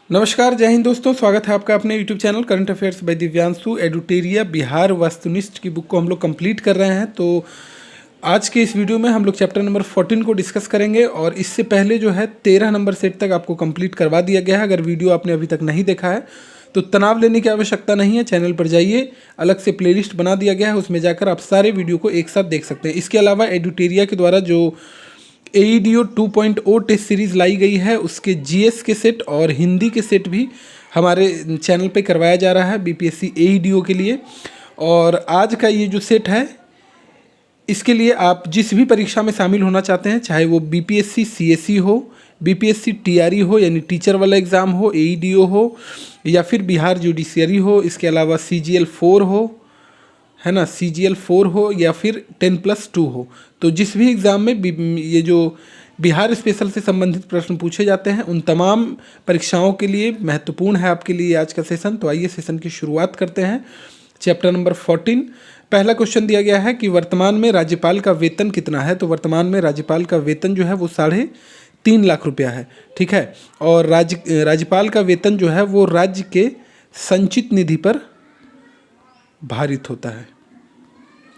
नमस्कार, जय हिंद दोस्तों। स्वागत है आपका अपने YouTube channel current affairs by Divyanshu. Eduteria Bihar वस्तुनिष्ठ की बुक को हम लोग कंप्लीट कर रहे हैं। तो आज के इस वीडियो में हम लोग चैप्टर नंबर 14 को डिस्कस करेंगे और इससे पहले जो है 13 नंबर सेट तक आपको कंप्लीट करवा दिया गया है। अगर वीडियो आपने अभी तक नहीं देखा है तो तनाव लेने की आवश्यकता नहीं है, चैनल पर जाइए, अलग से प्लेलिस्ट बना दिया गया है, उसमें जाकर आप सारे वीडियो को एक साथ देख सकते हैं। इसके अलावा एडुटेरिया के द्वारा जो AEDO 2.0 टेस्ट सीरीज़ लाई गई है उसके GS के सेट और हिंदी के सेट भी हमारे चैनल पे करवाया जा रहा है BPSC AEDO के लिए। और आज का ये जो सेट है इसके लिए आप जिस भी परीक्षा में शामिल होना चाहते हैं, चाहे वो BPSC CSE हो, BPSC TRE हो यानी टीचर वाला एग्ज़ाम हो, AEDO हो या फिर बिहार जुडिशियरी हो, इसके अलावा CGL 4 हो, है ना, CGL 4 हो या फिर 10+2 हो, तो जिस भी एग्ज़ाम में ये जो बिहार स्पेशल से संबंधित प्रश्न पूछे जाते हैं उन तमाम परीक्षाओं के लिए महत्वपूर्ण है आपके लिए आज का सेशन। तो आइए सेशन की शुरुआत करते हैं। चैप्टर नंबर 14, पहला क्वेश्चन दिया गया है कि वर्तमान में राज्यपाल का वेतन कितना है। तो वर्तमान में राज्यपाल का वेतन जो है वो 3.5 लाख रुपया है, ठीक है। और राज्यपाल का वेतन जो है वो राज्य के संचित निधि पर भारित होता है,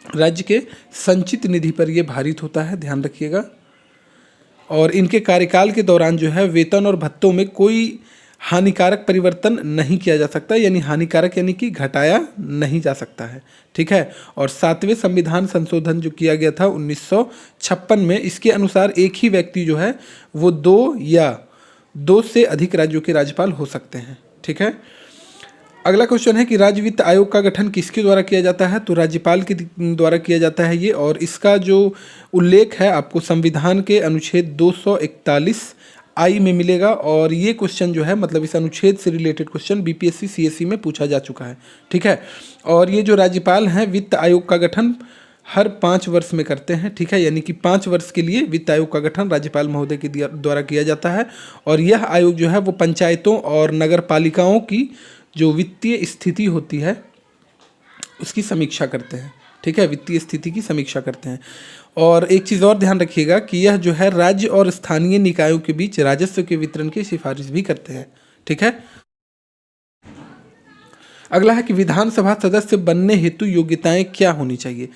राज्य के संचित निधि पर यह भारित होता है, ध्यान रखिएगा। और इनके कार्यकाल के दौरान जो है वेतन और भत्तों में कोई हानिकारक परिवर्तन नहीं किया जा सकता, यानी हानिकारक यानी कि घटाया नहीं जा सकता है, ठीक है। और 7वें संविधान संशोधन जो किया गया था 1956 में, इसके अनुसार एक ही व्यक्ति जो है वो 2 या 2 से अधिक राज्यों के राज्यपाल हो सकते हैं, ठीक है। अगला क्वेश्चन है कि राज्य वित्त आयोग का गठन किसके द्वारा किया जाता है। तो राज्यपाल के द्वारा किया जाता है ये, और इसका जो उल्लेख है आपको संविधान के अनुच्छेद 241 में मिलेगा। और ये क्वेश्चन जो है मतलब इस अनुच्छेद से रिलेटेड क्वेश्चन BPSC CSE में पूछा जा चुका है, ठीक है। और ये जो राज्यपाल हैं वित्त आयोग का गठन हर 5 वर्ष में करते हैं, ठीक है, यानी कि 5 वर्ष के लिए वित्त आयोग का गठन राज्यपाल महोदय के द्वारा किया जाता है। और यह आयोग जो है वो पंचायतों और नगर पालिकाओं की जो वित्तीय स्थिति होती है उसकी समीक्षा करते हैं, ठीक है, वित्तीय स्थिति की समीक्षा करते हैं। और एक चीज़ और ध्यान रखिएगा कि यह जो है राज्य और स्थानीय निकायों के बीच राजस्व के वितरण की सिफारिश भी करते हैं, ठीक है। अगला है कि विधानसभा सदस्य बनने हेतु योग्यताएं क्या होनी चाहिए।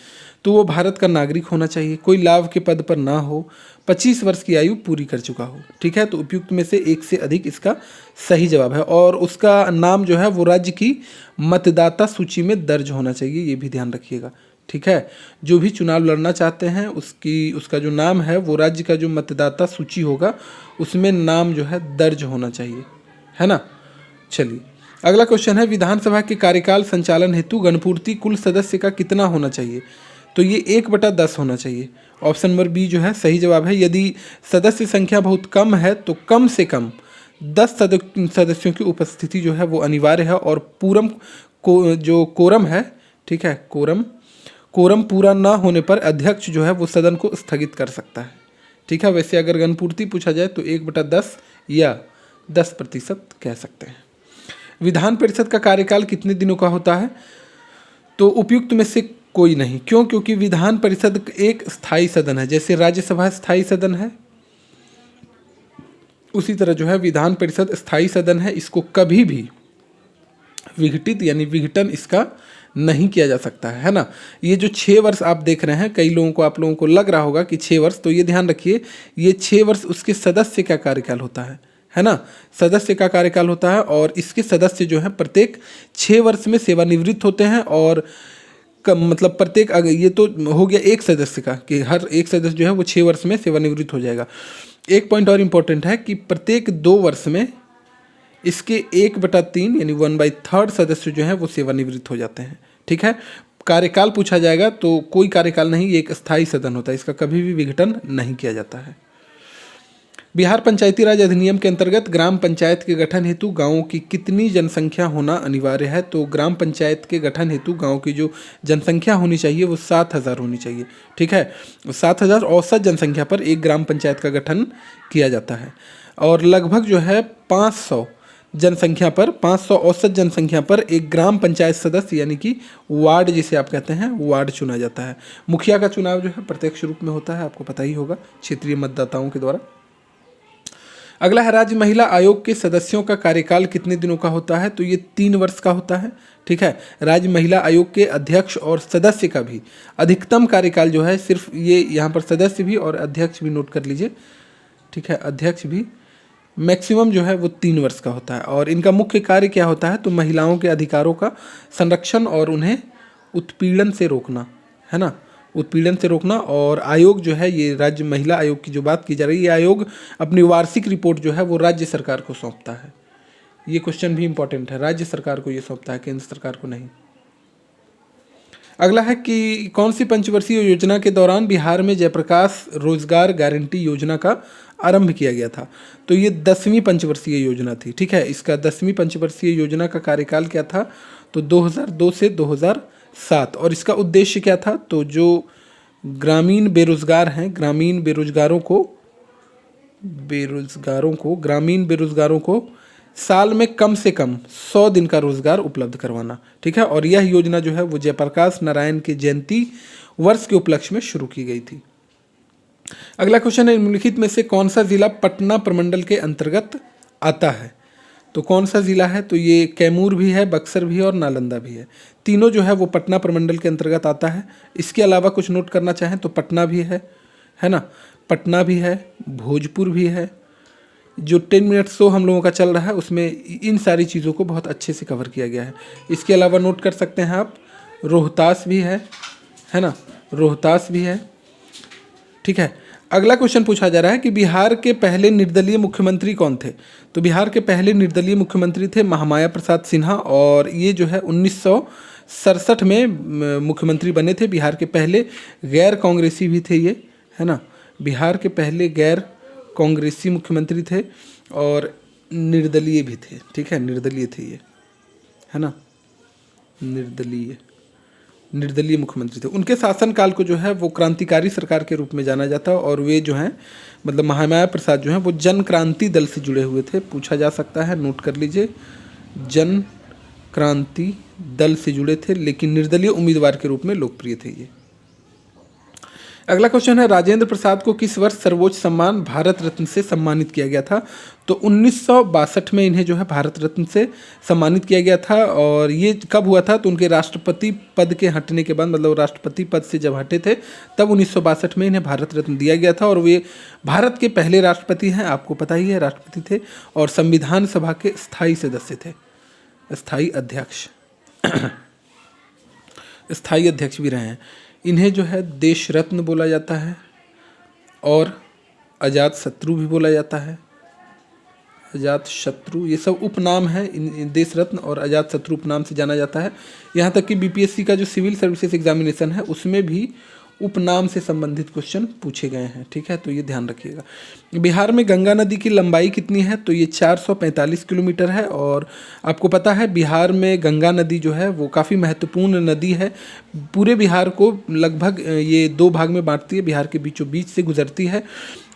तो वो भारत का नागरिक होना चाहिए, कोई लाभ के पद पर ना हो, 25 वर्ष की आयु पूरी कर चुका हो, ठीक है। तो उपयुक्त में से एक से अधिक इसका सही जवाब है। और उसका नाम जो है वो राज्य की मतदाता सूची में दर्ज होना चाहिए, ये भी ध्यान रखिएगा, ठीक है। जो भी चुनाव लड़ना चाहते हैं उसका जो नाम है वो राज्य का जो मतदाता सूची होगा उसमें नाम जो है दर्ज होना चाहिए, है ना। चलिए अगला क्वेश्चन है विधानसभा के कार्यकाल संचालन हेतु गणपूर्ति कुल सदस्य का कितना होना चाहिए। तो ये 1/10 होना चाहिए। ऑप्शन नंबर बी जो है सही जवाब है। यदि सदस्य संख्या बहुत कम है तो कम से कम 10 सदस्यों की उपस्थिति जो है वो अनिवार्य है। और पूरम को जो कोरम है, ठीक है, कोरम पूरा ना होने पर अध्यक्ष जो है वो सदन को स्थगित कर सकता है, ठीक है। वैसे अगर गणपूर्ति पूछा जाए तो 1/10 या 10% कह सकते हैं। विधान परिषद का कार्यकाल कितने दिनों का होता है। तो उपयुक्त में से कोई नहीं, क्यों, क्योंकि विधान परिषद एक स्थायी सदन है। जैसे राज्यसभा स्थायी सदन है उसी तरह जो है विधान परिषद स्थायी सदन है। इसको कभी भी विघटित यानी विघटन इसका नहीं किया जा सकता है ना। ये जो 6 वर्ष आप देख रहे हैं, कई लोगों को आप लोगों को लग रहा होगा कि 6 वर्ष, तो ये ध्यान रखिए ये 6 वर्ष उसके सदस्य का कार्यकाल होता है ना, सदस्य का कार्यकाल होता है। और इसके सदस्य जो हैं प्रत्येक 6 वर्ष में सेवानिवृत्त होते हैं। और मतलब प्रत्येक, अगर ये तो हो गया एक सदस्य का कि हर एक सदस्य जो है वो 6 वर्ष में सेवानिवृत्त हो जाएगा। एक पॉइंट और इम्पोर्टेंट है कि प्रत्येक 2 वर्ष में इसके 1/3 यानी 1/3 सदस्य जो हैं वो सेवानिवृत्त हो जाते हैं, ठीक है। कार्यकाल पूछा जाएगा तो कोई कार्यकाल नहीं, ये एक स्थायी सदन होता है, इसका कभी भी विघटन नहीं किया जाता है। बिहार पंचायती राज अधिनियम के अंतर्गत ग्राम पंचायत के गठन हेतु गांवों की कितनी जनसंख्या होना अनिवार्य है। तो ग्राम पंचायत के गठन हेतु गांव की जो जनसंख्या होनी चाहिए वो 7,000 होनी चाहिए, ठीक है। 7,000 औसत जनसंख्या पर एक ग्राम पंचायत का गठन किया जाता है। और लगभग जो है 500 जनसंख्या पर, 500 औसत जनसंख्या पर एक ग्राम पंचायत सदस्य यानी कि वार्ड जिसे आप कहते हैं वार्ड चुना जाता है। मुखिया का चुनाव जो है प्रत्यक्ष रूप में होता है, आपको पता ही होगा, क्षेत्रीय मतदाताओं के द्वारा। अगला है राज्य महिला आयोग के सदस्यों का कार्यकाल कितने दिनों का होता है? तो ये 3 वर्ष का होता है। ठीक है, राज्य महिला आयोग के अध्यक्ष और सदस्य का भी अधिकतम कार्यकाल जो है, सिर्फ ये यहाँ पर सदस्य भी और अध्यक्ष भी नोट कर लीजिए। ठीक है, अध्यक्ष भी मैक्सिमम जो है वो 3 वर्ष का होता है। और इनका मुख्य कार्य क्या होता है? तो महिलाओं के अधिकारों का संरक्षण और उन्हें उत्पीड़न से रोकना, है ना, उत्पीड़न से रोकना। और आयोग जो है, ये राज्य महिला आयोग की जो बात की जा रही है, ये आयोग अपनी वार्षिक रिपोर्ट जो है वो राज्य सरकार को सौंपता है। ये क्वेश्चन भी इंपॉर्टेंट है, राज्य सरकार को ये सौंपता है, केंद्र सरकार को नहीं। अगला है कि कौन सी पंचवर्षीय योजना के दौरान बिहार में जयप्रकाश रोजगार गारंटी योजना का आरंभ किया गया था? तो ये 10वीं पंचवर्षीय योजना थी। ठीक है, इसका 10वीं पंचवर्षीय योजना का कार्यकाल क्या था? तो 2002 से 2007। और इसका उद्देश्य क्या था? तो जो ग्रामीण बेरोजगार हैं, ग्रामीण बेरोजगारों को साल में कम से कम 100 दिन का रोजगार उपलब्ध करवाना। ठीक है, और यह योजना जो है वो जयप्रकाश नारायण के जयंती वर्ष के उपलक्ष्य में शुरू की गई थी। अगला क्वेश्चन है, निम्नलिखित में से कौन सा जिला पटना प्रमंडल के अंतर्गत आता है? तो कौन सा जिला है? तो ये कैमूर भी है, बक्सर भी है और नालंदा भी है। तीनों जो है वो पटना प्रमंडल के अंतर्गत आता है। इसके अलावा कुछ नोट करना चाहें तो पटना भी है ना, पटना भी है, भोजपुर भी है। जो 10 मिनट शो हम लोगों का चल रहा है उसमें इन सारी चीज़ों को बहुत अच्छे से कवर किया गया है। इसके अलावा नोट कर सकते हैं आप, रोहतास भी है ना, रोहतास भी है। ठीक है, अगला क्वेश्चन पूछा जा रहा है कि बिहार के पहले निर्दलीय मुख्यमंत्री कौन थे? तो बिहार के पहले निर्दलीय मुख्यमंत्री थे महामाया प्रसाद सिन्हा, और ये जो है 1967 में मुख्यमंत्री बने थे। बिहार के पहले गैर कांग्रेसी भी थे ये, है ना, बिहार के पहले गैर कांग्रेसी मुख्यमंत्री थे और निर्दलीय भी थे। ठीक है, निर्दलीय थे ये, है ना, निर्दलीय मुख्यमंत्री थे। उनके शासनकाल को जो है वो क्रांतिकारी सरकार के रूप में जाना जाता है। और वे जो हैं, मतलब महामाया प्रसाद जो हैं वो जन क्रांति दल से जुड़े हुए थे। पूछा जा सकता है, नोट कर लीजिए, जन क्रांति दल से जुड़े थे, लेकिन निर्दलीय उम्मीदवार के रूप में लोकप्रिय थे ये। अगला क्वेश्चन है, राजेंद्र प्रसाद को किस वर्ष सर्वोच्च सम्मान भारत रत्न से सम्मानित किया गया था? तो 1962 में इन्हें जो है भारत रत्न से सम्मानित किया गया था। और ये कब हुआ था? तो उनके राष्ट्रपति पद के हटने के बाद, मतलब राष्ट्रपति पद से जब हटे थे तब 1962 में इन्हें भारत रत्न दिया गया था। और वे भारत के पहले राष्ट्रपति हैं, आपको पता ही है, राष्ट्रपति थे और संविधान सभा के स्थायी सदस्य थे, स्थायी अध्यक्ष स्थायी अध्यक्ष भी रहे हैं। इन्हें जो है देश रत्न बोला जाता है और अजात शत्रु भी बोला जाता है। अजात शत्रु, ये सब उपनाम है। इन देश रत्न और अजात शत्रु उपनाम से जाना जाता है। यहाँ तक कि बीपीएससी का जो सिविल सर्विसेज एग्जामिनेशन है उसमें भी उपनाम से संबंधित क्वेश्चन पूछे गए हैं। ठीक है, तो ये ध्यान रखिएगा। बिहार में गंगा नदी की लंबाई कितनी है? तो ये 445 किलोमीटर है। और आपको पता है बिहार में गंगा नदी जो है वो काफ़ी महत्वपूर्ण नदी है। पूरे बिहार को लगभग ये 2 भाग में बांटती है, बिहार के बीचों बीच से गुजरती है।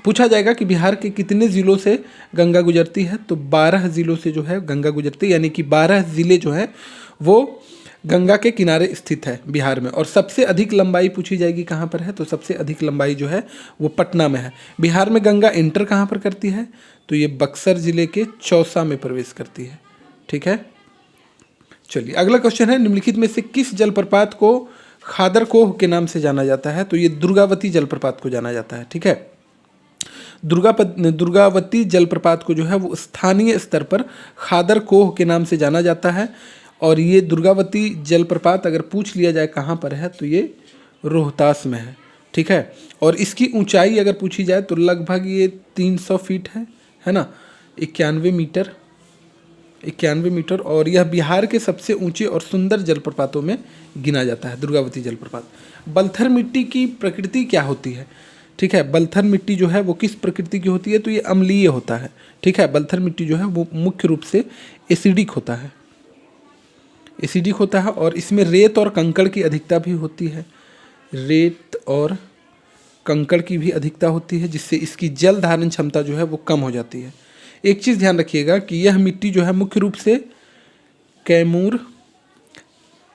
पूछा जाएगा कि बिहार के कितने ज़िलों से गंगा गुजरती है? तो 12 ज़िलों से जो है गंगा गुजरती है, यानी कि 12 ज़िले जो हैं वो गंगा के किनारे स्थित है बिहार में। और सबसे अधिक लंबाई पूछी जाएगी कहाँ पर है? तो सबसे अधिक लंबाई जो है वो पटना में है। बिहार में गंगा इंटर कहाँ पर करती है? तो ये बक्सर जिले के चौसा में प्रवेश करती है। ठीक है, चलिए अगला क्वेश्चन है, निम्नलिखित में से किस जलप्रपात को खादरकोह के नाम से जाना जाता है? तो ये दुर्गावती जलप्रपात को जाना जाता है। ठीक है, दुर्गावती जलप्रपात को जो है वो स्थानीय स्तर पर खादरकोह के नाम से जाना जाता है। और ये दुर्गावती जलप्रपात अगर पूछ लिया जाए कहाँ पर है तो ये रोहतास में है। ठीक है, और इसकी ऊंचाई अगर पूछी जाए तो लगभग ये 300 फीट है ना, 91 मीटर। और यह बिहार के सबसे ऊंचे और सुंदर जलप्रपातों में गिना जाता है, दुर्गावती जलप्रपात। बलथर मिट्टी की प्रकृति क्या होती है? ठीक है, बलथर मिट्टी जो है वो किस प्रकृति की होती है? तो ये अम्लीय होता है। ठीक है, बलथर मिट्टी जो है वो मुख्य रूप से एसिडिक होता है, और इसमें रेत और कंकड़ की अधिकता भी होती है, रेत और कंकड़ की भी अधिकता होती है, जिससे इसकी जल धारण क्षमता जो है वो कम हो जाती है। एक चीज़ ध्यान रखिएगा कि यह मिट्टी जो है मुख्य रूप से कैमूर,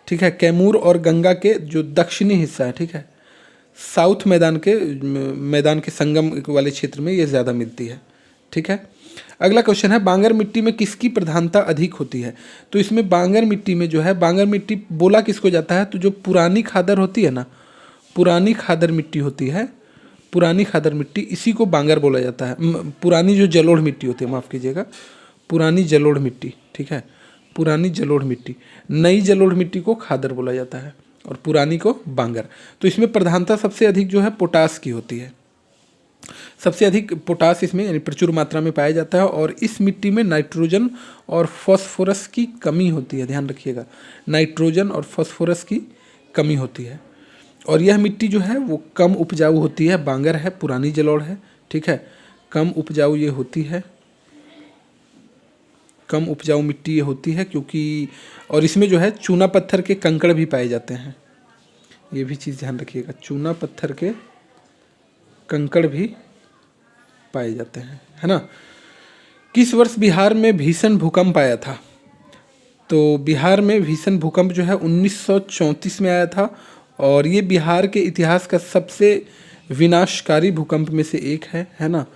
ठीक है, कैमूर और गंगा के जो दक्षिणी हिस्सा है, ठीक है, साउथ मैदान के संगम वाले क्षेत्र में ये ज़्यादा मिलती है। ठीक है, अगला क्वेश्चन है बांगर मिट्टी में किसकी प्रधानता अधिक होती है। तो इसमें बांगर मिट्टी में जो है, बांगर मिट्टी बोला किसको जाता है, तो जो पुरानी खादर होती है ना, पुरानी खादर मिट्टी होती है, पुरानी खादर मिट्टी, इसी को बांगर बोला जाता है। पुरानी जो जलोढ़ मिट्टी होती है, माफ़ कीजिएगा, पुरानी जलोढ़ मिट्टी, ठीक है, पुरानी जलोढ़ मिट्टी। नई जलोढ़ मिट्टी को खादर बोला जाता है और पुरानी को बांगर। तो इसमें प्रधानता सबसे अधिक जो है पोटास की होती है, सबसे अधिक पोटास इसमें यानी प्रचुर मात्रा में पाया जाता है। और इस मिट्टी में नाइट्रोजन और फॉस्फोरस की कमी होती है, ध्यान रखिएगा, नाइट्रोजन और फॉस्फोरस की कमी होती है। और यह मिट्टी जो है वो कम उपजाऊ होती है, बांगर है, पुरानी जलोढ़ है, ठीक है, कम उपजाऊ ये होती है, कम उपजाऊ मिट्टी ये होती है क्योंकि, और इसमें जो है चूना पत्थर के कंकड़ भी पाए जाते हैं, ये भी चीज़ ध्यान रखिएगा, चूना पत्थर के कंकड़ भी पाए जाते हैं, है ना। किस वर्ष बिहार में भीषण भूकंप आया था। तो बिहार में भीषण भूकंप जो है 1934 में आया था और ये बिहार के इतिहास का सबसे विनाशकारी भूकंप में से एक है ना,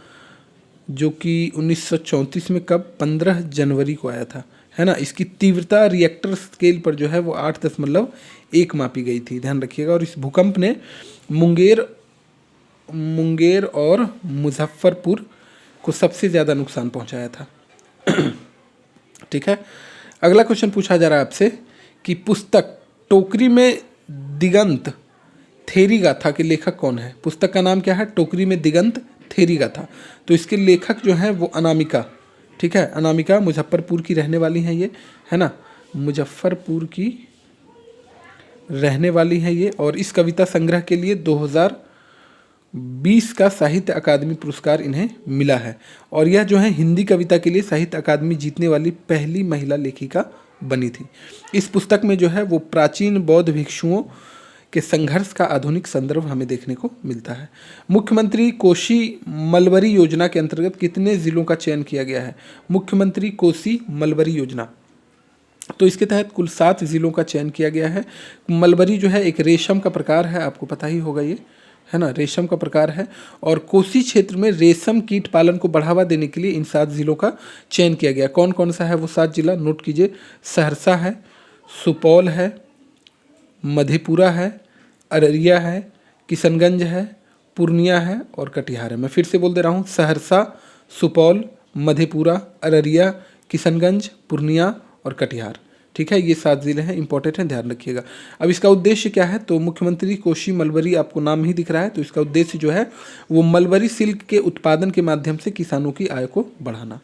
जो कि 1934 में कब, 15 जनवरी को आया था, है ना। इसकी तीव्रता रिएक्टर स्केल पर जो है वो 8.1 मापी गई थी, ध्यान रखिएगा। और इस भूकंप ने मुंगेर और मुजफ्फरपुर को सबसे ज़्यादा नुकसान पहुंचाया था। ठीक है, अगला क्वेश्चन पूछा जा रहा है आपसे कि पुस्तक टोकरी में दिगंत थेरी गाथा के लेखक कौन है। पुस्तक का नाम क्या है, टोकरी में दिगंत थेरी गाथा। तो इसके लेखक जो है वो अनामिका, ठीक है, अनामिका मुजफ्फरपुर की रहने वाली हैं ये, है ना, मुजफ्फरपुर की रहने वाली हैं ये। और इस कविता संग्रह के लिए 2020 का साहित्य अकादमी पुरस्कार इन्हें मिला है। और यह जो है हिंदी कविता के लिए साहित्य अकादमी जीतने वाली पहली महिला लेखिका बनी थी। इस पुस्तक में जो है वो प्राचीन बौद्ध भिक्षुओं के संघर्ष का आधुनिक संदर्भ हमें देखने को मिलता है। मुख्यमंत्री कोसी मलबरी योजना के अंतर्गत कितने जिलों का चयन किया गया है। मुख्यमंत्री कोसी मलबरी योजना, तो इसके तहत कुल 7 जिलों का चयन किया गया है। मलबरी जो है एक रेशम का प्रकार है, आपको पता ही होगा ये, है ना, रेशम का प्रकार है। और कोसी क्षेत्र में रेशम कीट पालन को बढ़ावा देने के लिए इन 7 जिलों का चयन किया गया। कौन कौन सा है वो 7 जिला, नोट कीजिए, सहरसा है, सुपौल है, मधेपुरा है, अररिया है, किशनगंज है, पूर्णिया है और कटिहार है। मैं फिर से बोल दे रहा हूँ, सहरसा, सुपौल, मधेपुरा, अररिया, किशनगंज, पूर्णिया और कटिहार, ठीक है, ये 7 जिले हैं, इंपॉर्टेंट हैं, ध्यान रखिएगा। अब इसका उद्देश्य क्या है, तो मुख्यमंत्री कोसी मलबरी, आपको नाम ही दिख रहा है, तो इसका उद्देश्य जो है वो मलबरी सिल्क के उत्पादन के माध्यम से किसानों की आय को बढ़ाना।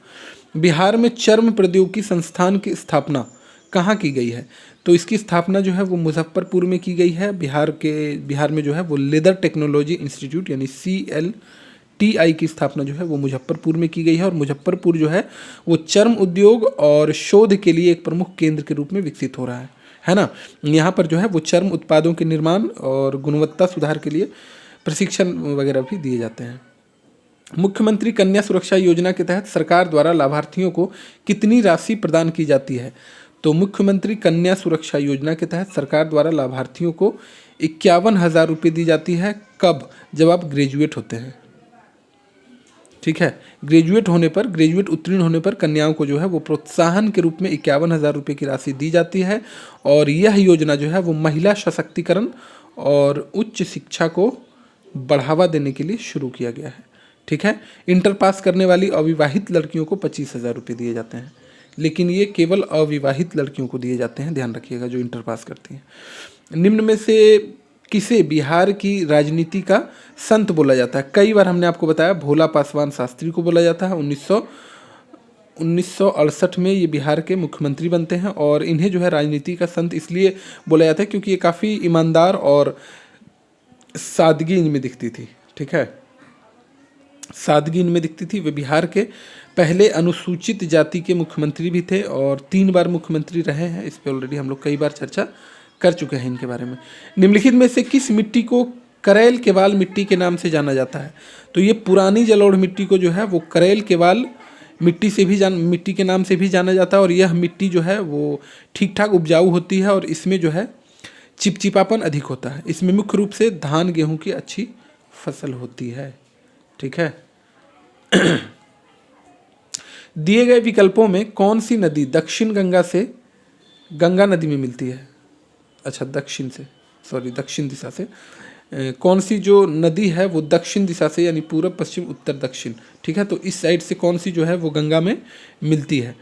बिहार में चर्म प्रौद्योगिकी संस्थान की स्थापना कहाँ की गई है। तो इसकी स्थापना जो है वो मुजफ्फरपुर में की गई है। बिहार में जो है वो लेदर टेक्नोलॉजी इंस्टीट्यूट यानी CLTI की स्थापना जो है वो मुजफ्फरपुर में की गई है। और मुजफ्फरपुर जो है वो चर्म उद्योग और शोध के लिए एक प्रमुख केंद्र के रूप में विकसित हो रहा है ना। यहाँ पर जो है वो चर्म उत्पादों के निर्माण और गुणवत्ता सुधार के लिए प्रशिक्षण वगैरह भी दिए जाते हैं। मुख्यमंत्री कन्या सुरक्षा योजना के तहत सरकार द्वारा लाभार्थियों को कितनी राशि प्रदान की जाती है। तो मुख्यमंत्री कन्या सुरक्षा योजना के तहत सरकार द्वारा लाभार्थियों को 51,000 रुपये दी जाती है। कब, जब आप ग्रेजुएट होते हैं, ठीक है, ग्रेजुएट उत्तीर्ण होने पर कन्याओं को जो है वो प्रोत्साहन के रूप में 51,000 रुपये की राशि दी जाती है। और यह योजना जो है वो महिला सशक्तिकरण और उच्च शिक्षा को बढ़ावा देने के लिए शुरू किया गया है, ठीक है। इंटर पास करने वाली अविवाहित लड़कियों को 25,000 रुपये दिए जाते हैं, लेकिन ये केवल अविवाहित लड़कियों को दिए जाते हैं, ध्यान रखिएगा, जो इंटर पास करती हैं। निम्न में से किसे बिहार की राजनीति का संत बोला जाता है। कई बार हमने आपको बताया, भोला पासवान शास्त्री को बोला जाता है। 1968 में ये बिहार के मुख्यमंत्री बनते हैं। और इन्हें जो है राजनीति का संत इसलिए बोला जाता है क्योंकि ये काफ़ी ईमानदार और सादगी इनमें दिखती थी, ठीक है, सादगी इनमें दिखती थी। वे बिहार के पहले अनुसूचित जाति के मुख्यमंत्री भी थे और 3 बार मुख्यमंत्री रहे हैं। इस पर ऑलरेडी हम लोग कई बार चर्चा कर चुके हैं इनके बारे में। निम्नलिखित में से किस मिट्टी को करेल केवाल मिट्टी के नाम से जाना जाता है। तो ये पुरानी जलोढ़ मिट्टी को जो है वो करेल केवाल मिट्टी के नाम से भी जाना जाता है। और यह मिट्टी जो है वो ठीक ठाक उपजाऊ होती है और इसमें जो है चिपचिपापन अधिक होता है। इसमें मुख्य रूप से धान गेहूँ की अच्छी फसल होती है, ठीक है। दिए गए विकल्पों में कौन सी नदी दक्षिण गंगा से गंगा नदी में मिलती है? अच्छा, दक्षिण दिशा से कौन सी जो नदी है वो दक्षिण दिशा से, यानी पूरब पश्चिम उत्तर दक्षिण, ठीक है, तो इस साइड से कौन सी जो है वो गंगा में मिलती है?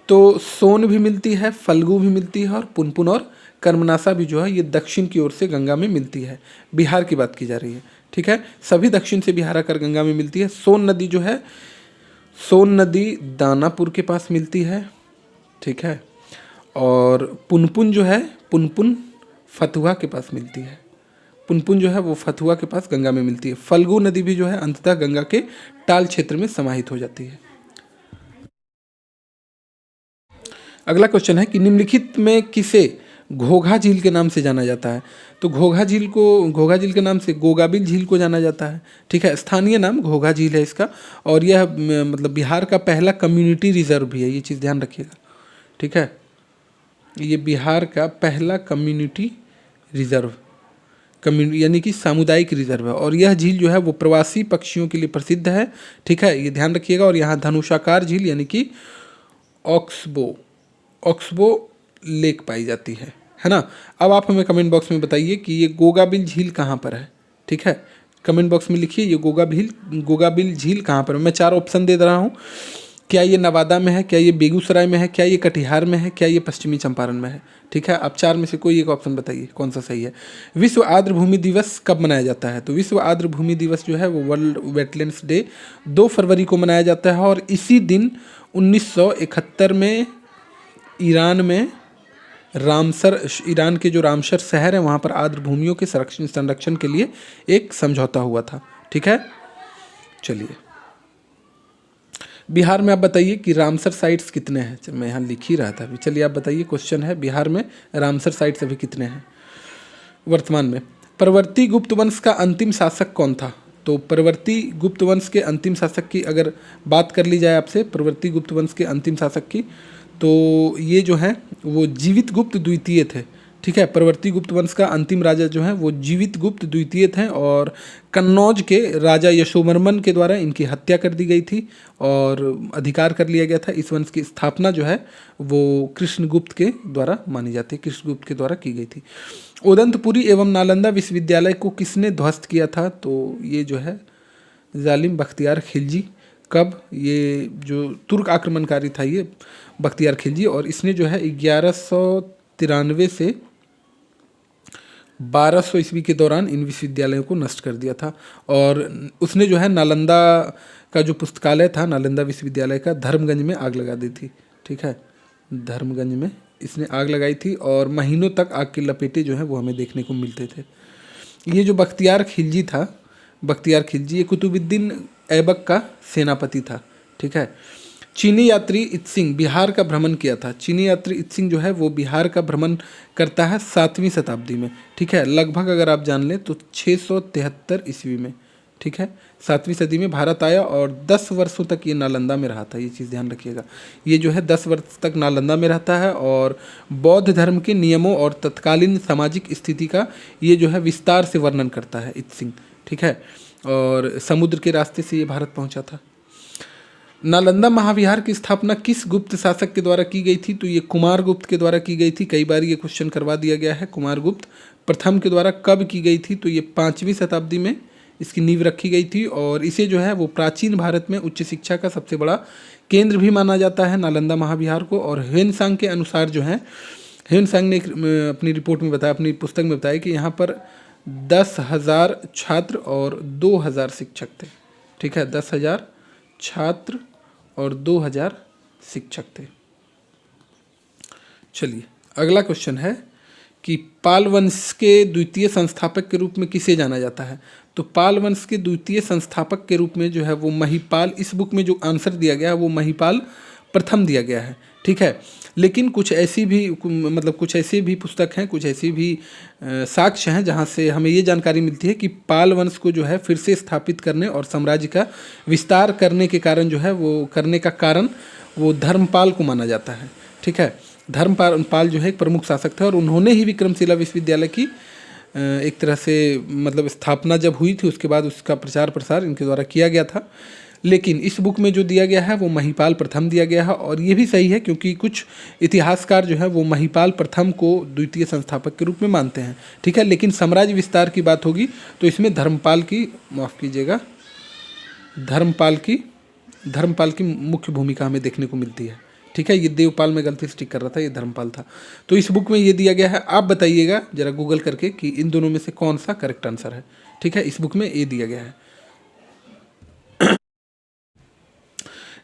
तो सोन भी मिलती है, फल्गु भी मिलती है, और पुनपुन और कर्मनासा भी जो है ये दक्षिण की ओर से गंगा में मिलती है। बिहार की बात की जा रही है, ठीक है, सभी दक्षिण से बिहार आकर गंगा में मिलती है। सोन नदी जो है, सोन नदी दानापुर के पास मिलती है, ठीक है, और पुनपुन जो है, पुनपुन फतुहा के पास मिलती है। पुनपुन जो है वो फतुहा के पास गंगा में मिलती है। फल्गु नदी भी जो है अंततः गंगा के टाल क्षेत्र में समाहित हो जाती है। अगला क्वेश्चन है कि निम्नलिखित में किसे घोघा झील के नाम से जाना जाता है? तो घोघा झील के नाम से गोगाबिल झील को जाना जाता है, ठीक है, स्थानीय नाम घोघा झील है इसका, और यह मतलब बिहार का पहला कम्युनिटी रिजर्व भी है, ये चीज़ ध्यान रखिएगा, ठीक है, ये बिहार का पहला कम्युनिटी रिजर्व यानी कि सामुदायिक रिजर्व है, और यह झील जो है वो प्रवासी पक्षियों के लिए प्रसिद्ध है, ठीक है, ये ध्यान रखिएगा। और यहाँ धनुषाकार झील यानी कि ऑक्सबो लेक पाई जाती है ना। अब आप हमें कमेंट बॉक्स में बताइए कि ये गोगाबिल झील कहाँ पर है, ठीक है, कमेंट बॉक्स में लिखिए ये गोगाबिल झील कहाँ पर है। मैं 4 ऑप्शन दे रहा हूँ, क्या ये नवादा में है, क्या ये बेगूसराय में है, क्या ये कटिहार में है, क्या ये पश्चिमी चंपारण में है, ठीक है। आप 4 में से कोई एक ऑप्शन बताइए कौन सा सही है। विश्व आर्द्र भूमि दिवस कब मनाया जाता है? तो विश्व आर्द्र भूमि दिवस जो है वो वर्ल्ड वेटलैंड्स डे 2 फरवरी को मनाया जाता है, और इसी दिन 1971 में ईरान के जो रामसर शहर है वहाँ पर आर्द्र भूमियों के संरक्षण के लिए एक समझौता हुआ था, ठीक है। चलिए, बिहार में आप बताइए कि रामसर साइट्स कितने हैं? मैं यहाँ लिख ही रहा था अभी। चलिए आप बताइए, क्वेश्चन है बिहार में रामसर साइट्स अभी कितने हैं वर्तमान में? परवर्ती गुप्त वंश का अंतिम शासक कौन था? तो परवर्ती गुप्त वंश के अंतिम शासक की अगर बात कर ली जाए आपसे, परवर्ती गुप्त वंश के अंतिम शासक की, तो ये जो है वो जीवित गुप्त द्वितीय थे, ठीक है। परवर्ती गुप्त वंश का अंतिम राजा जो है वो जीवित गुप्त द्वितीय थे, और कन्नौज के राजा यशोवर्मन के द्वारा इनकी हत्या कर दी गई थी और अधिकार कर लिया गया था। इस वंश की स्थापना जो है वो कृष्णगुप्त के द्वारा मानी जाती है, कृष्णगुप्त के द्वारा की गई थी। उदंतपुरी एवं नालंदा विश्वविद्यालय को किसने ध्वस्त किया था? तो ये जो है जालिम बख्तियार खिलजी। कब? ये जो तुर्क आक्रमणकारी था ये बख्तियार खिलजी, और इसने जो है 1193 से 1200 ईस्वी के दौरान इन विश्वविद्यालयों को नष्ट कर दिया था। और उसने जो है नालंदा का जो पुस्तकालय था, नालंदा विश्वविद्यालय का, धर्मगंज में आग लगा दी थी, ठीक है, धर्मगंज में इसने आग लगाई थी, और महीनों तक आग की लपेटे जो है वो हमें देखने को मिलते थे। ये जो बख्तियार खिलजी था, बख्तियार खिलजी ये कुतुबुद्दीन ऐबक का सेनापति था, ठीक है। चीनी यात्री इत्सिंग बिहार का भ्रमण किया था। चीनी यात्री इत्सिंग जो है वो बिहार का भ्रमण करता है 7वीं शताब्दी में, ठीक है, लगभग अगर आप जान लें तो 673 ईस्वी में, ठीक है, 7वीं सदी में भारत आया, और 10 वर्षों तक ये नालंदा में रहा था। ये चीज़ ध्यान रखिएगा, ये जो है 10 वर्ष तक नालंदा में रहता है, और बौद्ध धर्म के नियमों और तत्कालीन सामाजिक स्थिति का ये जो है विस्तार से वर्णन करता है इत्सिंग, ठीक है, और समुद्र के रास्ते से ये भारत पहुंचा था। नालंदा महाविहार की स्थापना किस गुप्त शासक के द्वारा की गई थी? तो ये कुमारगुप्त के द्वारा की गई थी। कई बार ये क्वेश्चन करवा दिया गया है। कुमारगुप्त प्रथम के द्वारा कब की गई थी? तो ये 5वीं शताब्दी में इसकी नींव रखी गई थी, और इसे जो है वो प्राचीन भारत में उच्च शिक्षा का सबसे बड़ा केंद्र भी माना जाता है, नालंदा महाविहार को। और ह्वेनसांग के अनुसार जो है, ह्वेनसांग ने अपनी रिपोर्ट में बताया, अपनी पुस्तक में बताया कि यहाँ पर 10,000 छात्र और 2,000 शिक्षक थे, ठीक है, 10,000 छात्र और 2,000 शिक्षक थे। चलिए, अगला क्वेश्चन है कि पाल वंश के द्वितीय संस्थापक के रूप में किसे जाना जाता है? तो पाल वंश के द्वितीय संस्थापक के रूप में जो है वो महिपाल, इस बुक में जो आंसर दिया गया है वो महिपाल प्रथम दिया गया है, ठीक है। लेकिन कुछ ऐसी भी पुस्तक हैं, कुछ ऐसी भी साक्ष्य हैं जहाँ से हमें ये जानकारी मिलती है कि पाल वंश को जो है फिर से स्थापित करने और साम्राज्य का विस्तार करने के कारण जो है वो धर्मपाल को माना जाता है, ठीक है। धर्मपाल जो है एक प्रमुख शासक थे, और उन्होंने ही विक्रमशिला विश्वविद्यालय की एक तरह से स्थापना जब हुई थी उसके बाद उसका प्रचार प्रसार इनके द्वारा किया गया था। लेकिन इस बुक में जो दिया गया है वो महिपाल प्रथम दिया गया है, और ये भी सही है क्योंकि कुछ इतिहासकार जो है वो महिपाल प्रथम को द्वितीय संस्थापक के रूप में मानते हैं। ठीक है, लेकिन साम्राज्य विस्तार की बात होगी तो इसमें धर्मपाल की, माफ़ कीजिएगा, धर्मपाल की मुख्य भूमिका हमें देखने को मिलती है। ठीक है, ये देवपाल में गलती से टिक कर रहा था, ये धर्मपाल था। तो इस बुक में ये दिया गया है, आप बताइएगा जरा गूगल करके कि इन दोनों में से कौन सा करेक्ट आंसर है। ठीक है, इस बुक में ये दिया गया है।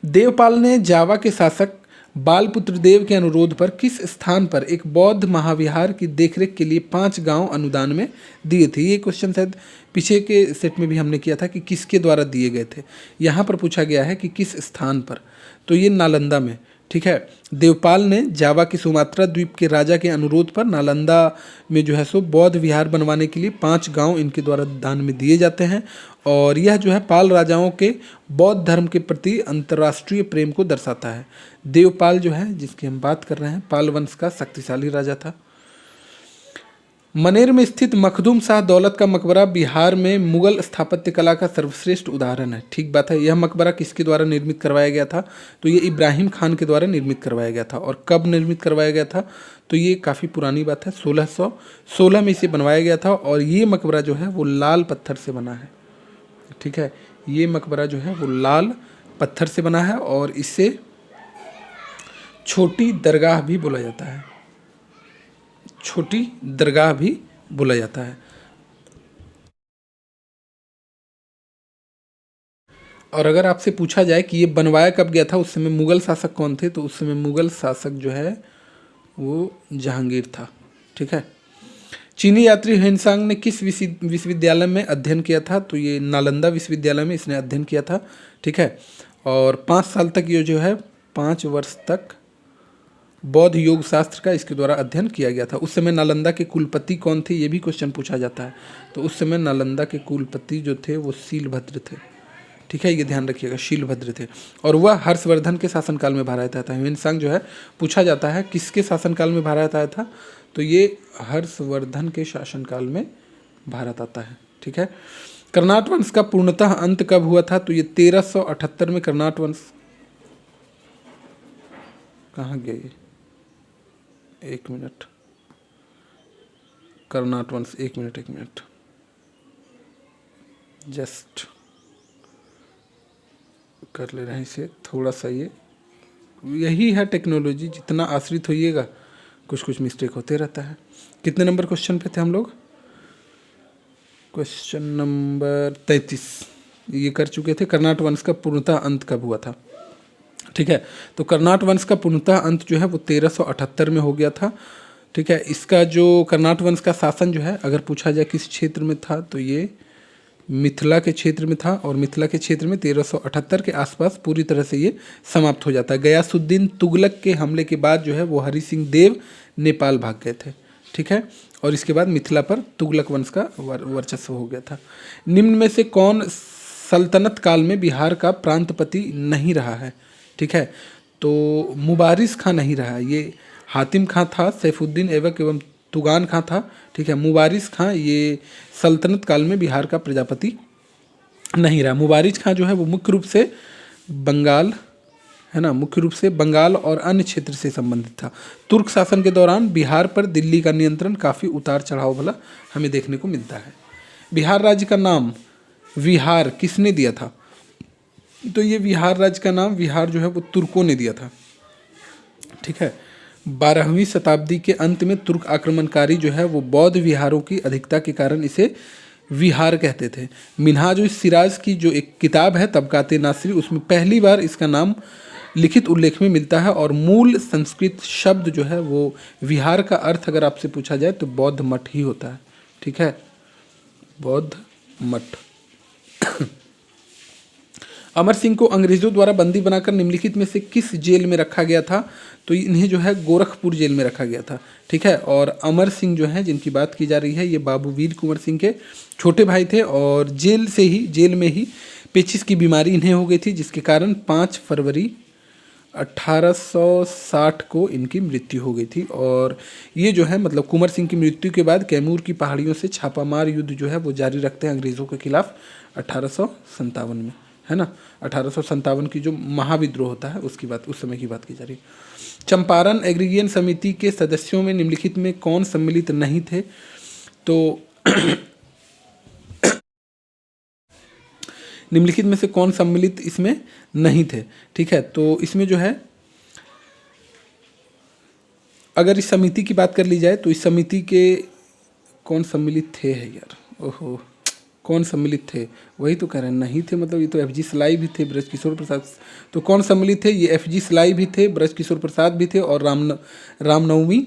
देवपाल ने जावा के शासक बालपुत्र देव के अनुरोध पर किस स्थान पर एक बौद्ध महाविहार की देखरेख के लिए 5 गांव अनुदान में दिए थे। ये क्वेश्चन शायद पीछे के सेट में भी हमने किया था कि किसके द्वारा दिए गए थे। यहाँ पर पूछा गया है कि किस स्थान पर, तो ये नालंदा में। ठीक है, देवपाल ने जावा की सुमात्रा द्वीप के राजा के अनुरोध पर नालंदा में जो है सो बौद्ध विहार बनवाने के लिए 5 गांव इनके द्वारा दान में दिए जाते हैं, और यह जो है पाल राजाओं के बौद्ध धर्म के प्रति अंतर्राष्ट्रीय प्रेम को दर्शाता है। देवपाल जो है जिसकी हम बात कर रहे हैं, पाल वंश का शक्तिशाली राजा था। मनेर में स्थित मखदूम शाह दौलत का मकबरा बिहार में मुगल स्थापत्य कला का सर्वश्रेष्ठ उदाहरण है। ठीक बात है। यह मकबरा किसके द्वारा निर्मित करवाया गया था, तो ये इब्राहिम खान के द्वारा निर्मित करवाया गया था। और कब निर्मित करवाया गया था, तो ये काफ़ी पुरानी बात है, 1616 में इसे बनवाया गया था। और ये मकबरा जो है वो लाल पत्थर से बना है। ठीक है, ये मकबरा जो है वो लाल पत्थर से बना है, और इसे छोटी दरगाह भी बोला जाता है, छोटी दरगाह भी बोला जाता है। और अगर आपसे पूछा जाए कि ये बनवाया कब गया था, उस समय मुगल शासक कौन थे, तो उस समय मुगल शासक जो है वो जहांगीर था। ठीक है, चीनी यात्री ह्वेनसांग ने किस विश्वविद्यालय में अध्ययन किया था, तो ये नालंदा विश्वविद्यालय में इसने अध्ययन किया था। ठीक है, और 5 साल तक ये जो है 5 वर्ष तक बौद्ध योग शास्त्र का इसके द्वारा अध्ययन किया गया था। उस समय नालंदा के कुलपति कौन थे, ये भी क्वेश्चन पूछा जाता है। तो उस समय नालंदा के कुलपति जो थे वो शीलभद्र थे। ठीक है, ये ध्यान रखिएगा, शीलभद्र थे। और वह हर्षवर्धन के शासनकाल में भारत आया था। ह्वेनसांग जो है पूछा जाता है किसके शासनकाल में भारत आया था, तो ये हर्षवर्धन के शासनकाल में भारत आता है। ठीक है, कर्नाट वंश का पूर्णतः अंत कब हुआ था, तो ये 1378 में कर्नाट वंश, कहाँ गया ये, 1 मिनट, कर्नाट वंश, 1 मिनट, जस्ट कर ले रहे हैं इसे थोड़ा सा। ये यही है टेक्नोलॉजी, जितना आश्रित होइएगा कुछ कुछ मिस्टेक होते रहता है। कितने नंबर क्वेश्चन पे थे हम लोग, क्वेश्चन नंबर 33 ये कर चुके थे। कर्नाट वंश का पूर्णतः अंत कब हुआ था। ठीक है, तो कर्नाट वंश का पूर्णतः अंत जो है वो 1378 में हो गया था। ठीक है, इसका जो कर्नाट वंश का शासन जो है अगर पूछा जाए किस क्षेत्र में था, तो ये मिथिला के क्षेत्र में था। और मिथिला के क्षेत्र में 1378 के आसपास पूरी तरह से ये समाप्त हो जाता है। गयासुद्दीन तुगलक के हमले के बाद जो है वो हरि सिंह देव नेपाल भाग गए थे। ठीक है, और इसके बाद मिथिला पर तुगलक वंश का वर्चस्व हो गया था। निम्न में से कौन सल्तनत काल में बिहार का प्रांतपति नहीं रहा है। ठीक है, तो मुबारिस खां नहीं रहा, ये हातिम खां था, सैफुद्दीन ऐबक एवं तुगान खां था। ठीक है, मुबारिस खां ये सल्तनत काल में बिहार का प्रजापति नहीं रहा। मुबारिस खां जो है वो मुख्य रूप से बंगाल, है ना, मुख्य रूप से बंगाल और अन्य क्षेत्र से संबंधित था। तुर्क शासन के दौरान बिहार पर दिल्ली का नियंत्रण काफ़ी उतार चढ़ाव वाला हमें देखने को मिलता है। बिहार राज्य का नाम विहार किसने दिया था, तो ये बिहार राज्य का नाम विहार जो है वो तुर्कों ने दिया था। ठीक है, 12वीं शताब्दी के अंत में तुर्क आक्रमणकारी जो है वो बौद्ध विहारों की अधिकता के कारण इसे विहार कहते थे। मिन्हाजुल सिराज की जो एक किताब है तबकाते नासिरी, उसमें पहली बार इसका नाम लिखित उल्लेख में मिलता है। और मूल संस्कृत शब्द जो है वो विहार का अर्थ अगर आपसे पूछा जाए तो बौद्ध मठ ही होता है। ठीक है, बौद्ध मठ। अमर सिंह को अंग्रेजों द्वारा बंदी बनाकर निम्नलिखित में से किस जेल में रखा गया था, तो इन्हें जो है गोरखपुर जेल में रखा गया था। ठीक है, और अमर सिंह जो है जिनकी बात की जा रही है ये बाबू वीर कुंवर सिंह के छोटे भाई थे। और जेल में ही पेचिस की बीमारी इन्हें हो गई थी, जिसके कारण 5 फरवरी 1860 को इनकी मृत्यु हो गई थी। और ये जो है मतलब कुंवर सिंह की मृत्यु के बाद कैमूर की पहाड़ियों से छापामार युद्ध जो है वो जारी रखते हैं अंग्रेज़ों के खिलाफ 1857 में। है ना। 1857 की जो महाविद्रोह होता है उसकी बात, उस समय की बात की जा रही है। चंपारण एग्रीगेशन समिति के सदस्यों में निम्नलिखित में कौन सम्मिलित नहीं थे? तो निम्नलिखित में से कौन सम्मिलित इसमें नहीं थे? ठीक है, तो इसमें जो है अगर इस समिति की बात कर ली जाए तो इस समिति के कौन सम्मिलित थे है यार, ओहो, कौन सम्मिलित थे? वही तो कह रहे हैं नहीं थे, मतलब ये तो एफ जी सलाई भी थे, ब्रजकिशोर प्रसाद। तो कौन सम्मिलित थे? ये एफ जी सलाई भी थे, ब्रजकिशोर प्रसाद भी थे और रामनवमी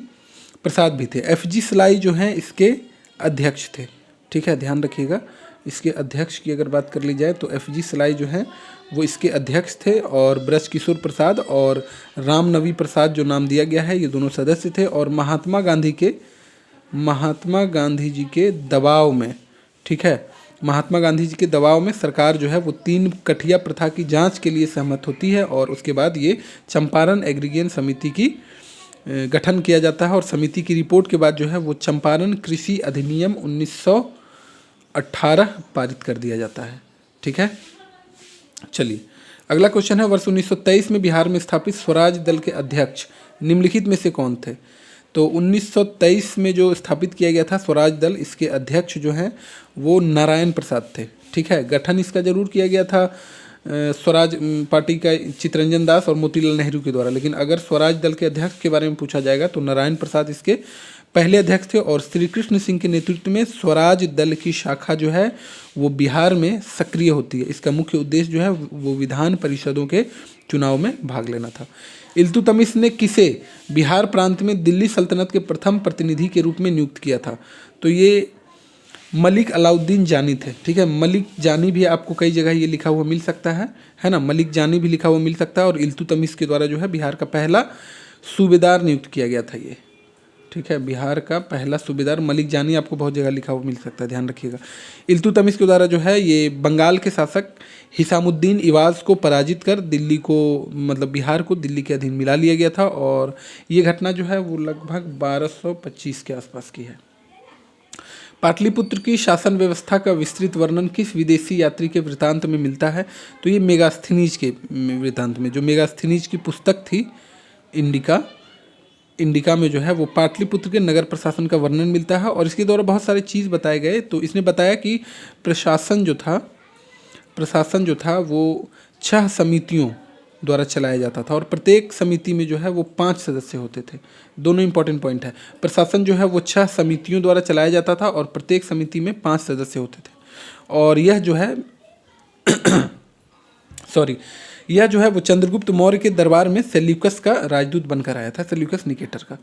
प्रसाद भी थे। एफ जी सलाई जो हैं इसके अध्यक्ष थे। ठीक है, ध्यान रखिएगा, इसके अध्यक्ष की अगर बात कर ली जाए तो एफ जी सलाई जो हैं वो इसके अध्यक्ष थे, और ब्रजकिशोर प्रसाद और रामनवी प्रसाद जो नाम दिया गया है ये दोनों सदस्य थे। और महात्मा गांधी जी के दबाव में, ठीक है, महात्मा गांधी जी के दबाव में सरकार जो है वो 3 कठिया प्रथा की जांच के लिए सहमत होती है, और उसके बाद ये चंपारण एग्रीगेशन समिति की गठन किया जाता है। और समिति की रिपोर्ट के बाद जो है वो चंपारण कृषि अधिनियम 1918 पारित कर दिया जाता है। ठीक है, चलिए अगला क्वेश्चन है, वर्ष 1923 में बिहार में स्थापित स्वराज दल के अध्यक्ष निम्नलिखित में से कौन थे? तो 1923 में जो स्थापित किया गया था स्वराज दल, इसके अध्यक्ष जो हैं वो नारायण प्रसाद थे। ठीक है, गठन इसका जरूर किया गया था स्वराज पार्टी का चित्तरंजन दास और मोतीलाल नेहरू के द्वारा, लेकिन अगर स्वराज दल के अध्यक्ष के बारे में पूछा जाएगा तो नारायण प्रसाद इसके पहले अध्यक्ष थे। और श्री कृष्ण सिंह के नेतृत्व में स्वराज दल की शाखा जो है वो बिहार में सक्रिय होती है। इसका मुख्य उद्देश्य जो है वो विधान परिषदों के चुनाव में भाग लेना था। इल्तुतमिश ने किसे बिहार प्रांत में दिल्ली सल्तनत के प्रथम प्रतिनिधि के रूप में नियुक्त किया था? तो ये मलिक अलाउद्दीन जानी थे। ठीक है, मलिक जानी भी आपको कई जगह ये लिखा हुआ मिल सकता है ना, मलिक जानी भी लिखा हुआ मिल सकता है। और इल्तुतमिश के द्वारा जो है बिहार का पहला सूबेदार नियुक्त किया गया था ये। ठीक है, बिहार का पहला सूबेदार मलिक जानी आपको बहुत जगह लिखा हुआ मिल सकता है, ध्यान रखिएगा। इल्तुतमिश के द्वारा जो है ये बंगाल के शासक हिसामुद्दीन इवाज को पराजित कर दिल्ली को, मतलब बिहार को दिल्ली के अधीन मिला लिया गया था। और ये घटना जो है वो लगभग 1225 के आसपास की है। पाटलिपुत्र की शासन व्यवस्था का विस्तृत वर्णन किस विदेशी यात्री के वृत्तांत में मिलता है? तो ये मेगास्थनीज के वृत्तांत में, जो मेगास्थनीज की पुस्तक थी इंडिका में जो है वो पाटलिपुत्र के नगर प्रशासन का वर्णन मिलता है। और इसके द्वारा बहुत सारे चीज़ बताए गए। तो इसने बताया कि प्रशासन जो था वो 6 समितियों द्वारा चलाया जाता था, और प्रत्येक समिति में जो है वो 5 सदस्य होते थे। दोनों इंपॉर्टेंट पॉइंट है, प्रशासन जो है वो 6 समितियों द्वारा चलाया जाता था और प्रत्येक समिति में 5 सदस्य होते थे। और यह जो है यह जो है वो चंद्रगुप्त मौर्य के दरबार में सेल्यूकस का राजदूत बनकर आया था, सेल्यूकस निकेटर का।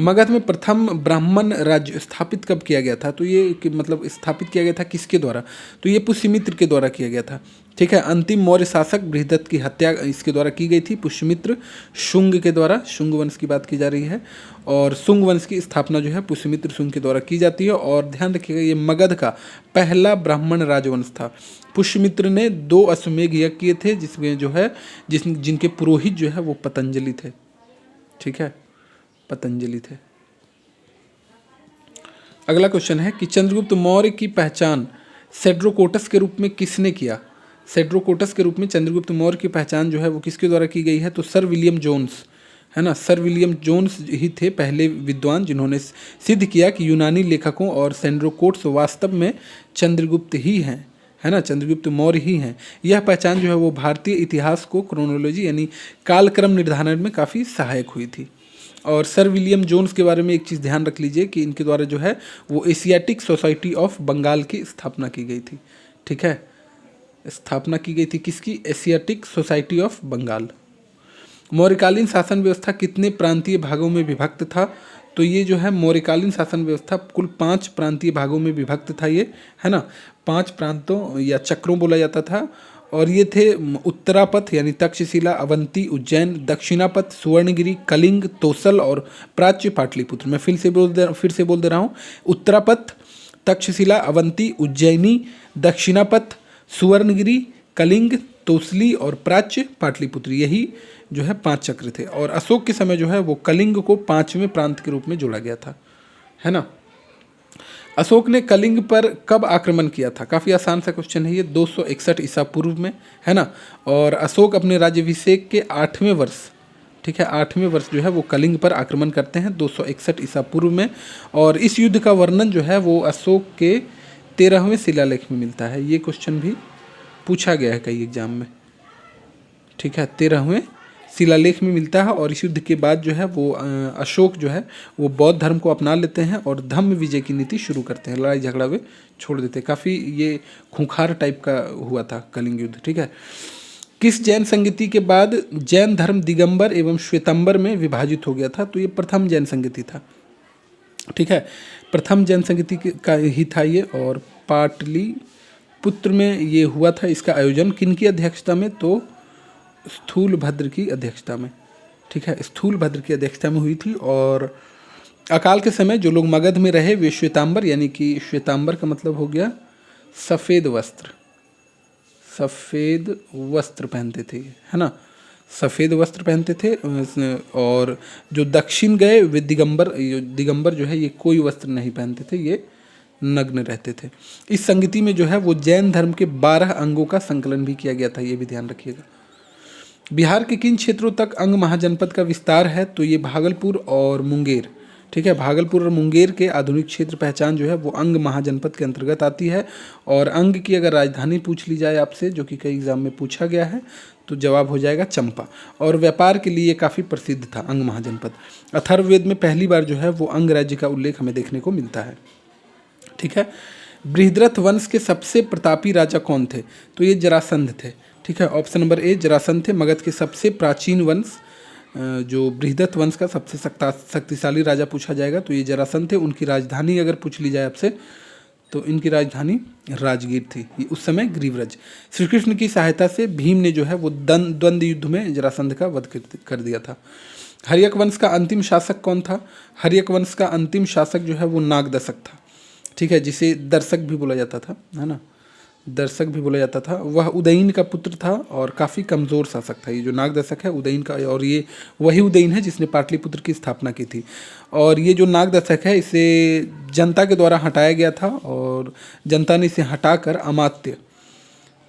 मगध में प्रथम ब्राह्मण राज्य स्थापित कब किया गया था? तो ये मतलब स्थापित किया गया था किसके द्वारा? तो ये पुष्यमित्र के द्वारा किया गया था। ठीक है, अंतिम मौर्य शासक बृहदत्त की हत्या इसके द्वारा की गई थी, पुष्यमित्र शुंग के द्वारा। शुंग वंश की बात की जा रही है, और शुंग वंश की स्थापना जो है पुष्यमित्र शुंग के द्वारा की जाती है। और ध्यान रखिएगा ये मगध का पहला ब्राह्मण राजवंश था। पुष्यमित्र ने 2 अश्वमेध यज्ञ किए थे, जिसमें जो है जिनके पुरोहित जो है वो पतंजलि थे। ठीक है, पतंजलि थे। अगला क्वेश्चन है कि चंद्रगुप्त मौर्य की पहचान सेड्रोकोटस के रूप में किसने किया? सेड्रोकोटस के रूप में चंद्रगुप्त मौर्य की पहचान जो है वो किसके द्वारा की गई है? तो सर विलियम जोन्स, है ना, सर विलियम जोन्स ही थे पहले विद्वान जिन्होंने सिद्ध किया कि यूनानी लेखकों और सेड्रोकोटस वास्तव में चंद्रगुप्त ही हैं, है ना, चंद्रगुप्त मौर्य ही हैं। यह पहचान जो है वो भारतीय इतिहास को क्रोनोलॉजी यानी कालक्रम निर्धारण में काफ़ी सहायक हुई थी। और सर विलियम जोन्स के बारे में एक चीज़ ध्यान रख लीजिए कि इनके द्वारा जो है वो एशियाटिक सोसाइटी ऑफ बंगाल की स्थापना की गई थी। ठीक है, स्थापना की गई थी किसकी? Asiatic Society of Bengal. मौर्यकालीन शासन व्यवस्था कितने प्रांतीय भागों में विभक्त था? तो ये जो है मौर्यकालीन शासन व्यवस्था कुल 5 प्रांतीय भागों में विभक्त था ये, है ना, 5 प्रांतों या चक्रों बोला जाता था। और ये थे उत्तरापथ यानी तक्षशिला, अवंती, उज्जैन, दक्षिणापथ, सुवर्णगिरी, कलिंग, तोसल और प्राच्य पाटलिपुत्र। मैं फिर से बोल दे रहा हूँ, उत्तरापथ, तक्षशिला, अवंती, उज्जैनी, दक्षिणापथ, सुवर्णगिरी, कलिंग, तोसली और प्राच्य पाटलिपुत्र, यही जो है 5 चक्र थे। और अशोक के समय जो है वो कलिंग को 5वें प्रांत के रूप में जोड़ा गया था, है ना। अशोक ने कलिंग पर कब आक्रमण किया था? काफ़ी आसान सा क्वेश्चन है ये, 261 ईसा पूर्व में, है ना। और अशोक अपने राज्याभिषेक के 8वें वर्ष, ठीक है, 8वें वर्ष जो है वो कलिंग पर आक्रमण करते हैं 261 ईसा पूर्व में। और इस युद्ध का वर्णन जो है वो अशोक के 13वें शिलालेख में मिलता है। ये क्वेश्चन भी पूछा गया है कई एग्जाम में, ठीक है, 13वें शिलालेख में मिलता है। और इस युद्ध के बाद जो है वो अशोक जो है वो बौद्ध धर्म को अपना लेते हैं और धम्म विजय की नीति शुरू करते हैं, लड़ाई झगड़ा वे छोड़ देते हैं। काफ़ी ये खूंखार टाइप का हुआ था कलिंग युद्ध, ठीक है। किस जैन संगति के बाद जैन धर्म दिगंबर एवं श्वेतंबर में विभाजित हो गया था? तो ये प्रथम जैन संगति था, ठीक है, प्रथम जैन संगति का ही था ये। और पाटलिपुत्र में ये हुआ था। इसका आयोजन किनकी अध्यक्षता में? तो स्थूलभद्र की अध्यक्षता में, ठीक है, स्थूलभद्र की अध्यक्षता में हुई थी। और अकाल के समय जो लोग मगध में रहे वे श्वेतांबर, यानी कि श्वेतांबर का मतलब हो गया सफ़ेद वस्त्र, सफ़ेद वस्त्र पहनते थे, है ना, सफ़ेद वस्त्र पहनते थे। और जो दक्षिण गए वे दिगंबर जो है ये कोई वस्त्र नहीं पहनते थे, ये नग्न रहते थे। इस संगति में जो है वो जैन धर्म के 12 अंगों का संकलन भी किया गया था, ये भी ध्यान रखिएगा। बिहार के किन क्षेत्रों तक अंग महाजनपद का विस्तार है? तो ये भागलपुर और मुंगेर, ठीक है, भागलपुर और मुंगेर के आधुनिक क्षेत्र पहचान जो है वो अंग महाजनपद के अंतर्गत आती है। और अंग की अगर राजधानी पूछ ली जाए आपसे, जो कि कई एग्जाम में पूछा गया है, तो जवाब हो जाएगा चंपा। और व्यापार के लिए काफ़ी प्रसिद्ध था अंग महाजनपद। अथर्ववेद में पहली बार जो है वो अंग राज्य का उल्लेख हमें देखने को मिलता है, ठीक है। बृहद्रथ वंश के सबसे प्रतापी राजा कौन थे? तो ये जरासंध थे, ठीक है, ऑप्शन नंबर ए जरासंध थे। मगध के सबसे प्राचीन वंश जो बृहद्रथ वंश का सबसे शक्तिशाली राजा पूछा जाएगा तो ये जरासंध थे। उनकी राजधानी अगर पूछ ली जाए आपसे तो इनकी राजधानी राजगीर थी। ये उस समय ग्रीवरज। श्री कृष्ण की सहायता से भीम ने जो है वो द्वंद्व युद्ध में जरासंध का वध कर दिया था। हर्यक वंश का अंतिम शासक कौन था? हर्यक वंश का अंतिम शासक जो है वो नागदशक था, ठीक है, जिसे दर्शक भी बोला जाता था, है ना, दर्शक भी बोला जाता था। वह उदयन का पुत्र था और काफ़ी कमज़ोर शासक था। ये जो नागदशक है उदयन का, और ये वही उदयन है जिसने पाटलिपुत्र की स्थापना की थी। और ये जो नागदशक है इसे जनता के द्वारा हटाया गया था और जनता ने इसे हटाकर अमात्य,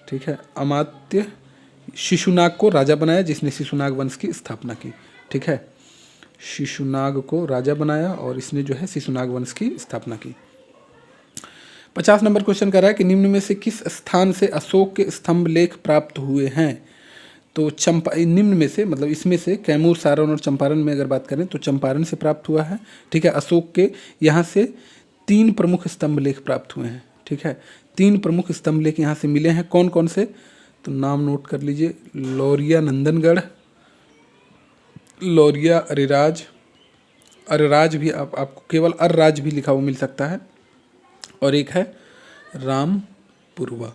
ठीक है, अमात्य शिशुनाग को राजा बनाया, जिसने शिशुनाग वंश की स्थापना की, ठीक है, शिशुनाग को राजा बनाया और इसने जो है शिशुनाग वंश की स्थापना की। 50 नंबर क्वेश्चन कर रहा है कि निम्न में से किस स्थान से अशोक के स्तंभ लेख प्राप्त हुए हैं? तो निम्न में से मतलब इसमें से कैमूर, सारण और चंपारण में अगर बात करें तो चंपारण से प्राप्त हुआ है, ठीक है। अशोक के यहाँ से 3 प्रमुख स्तंभ लेख प्राप्त हुए हैं, ठीक है, 3 प्रमुख स्तंभ लेख यहाँ से मिले हैं। कौन कौन से? तो नाम नोट कर लीजिए, लौरिया नंदनगढ़, लौरिया अरिराज, अरराज भी आपको केवल अरराज भी लिखा हुआ मिल सकता है, और एक है रामपुरवा।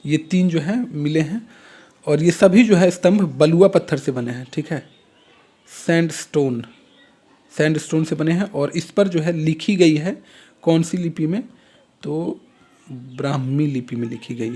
ये 3 जो है मिले हैं और ये सभी जो है स्तंभ बलुआ पत्थर से बने हैं, ठीक है, सैंडस्टोन से बने हैं। और इस पर जो है लिखी गई है कौन सी लिपि में? तो ब्राह्मी लिपि में लिखी गई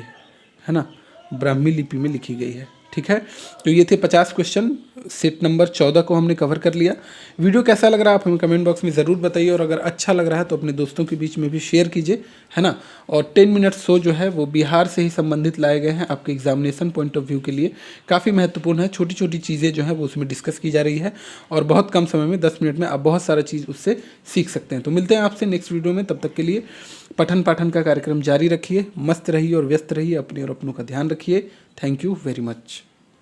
है ना, ब्राह्मी लिपि में लिखी गई है, ठीक है। तो ये थे 50 क्वेश्चन, सेट नंबर 14 को हमने कवर कर लिया। वीडियो कैसा लग रहा है आप हमें कमेंट बॉक्स में ज़रूर बताइए, और अगर अच्छा लग रहा है तो अपने दोस्तों के बीच में भी शेयर कीजिए, है ना। और 10 मिनट शो जो है वो बिहार से ही संबंधित लाए गए हैं, आपके एग्जामिनेशन पॉइंट ऑफ व्यू के लिए काफ़ी महत्वपूर्ण है। छोटी छोटी चीज़ें जो है वो उसमें डिस्कस की जा रही है और बहुत कम समय में 10 मिनट में आप बहुत सारा चीज़ उससे सीख सकते हैं। तो मिलते हैं आपसे नेक्स्ट वीडियो में, तब तक के लिए पठन पाठन का कार्यक्रम जारी रखिए, मस्त रहिए और व्यस्त रहिए, अपने और अपनों का ध्यान रखिए। Thank you very much.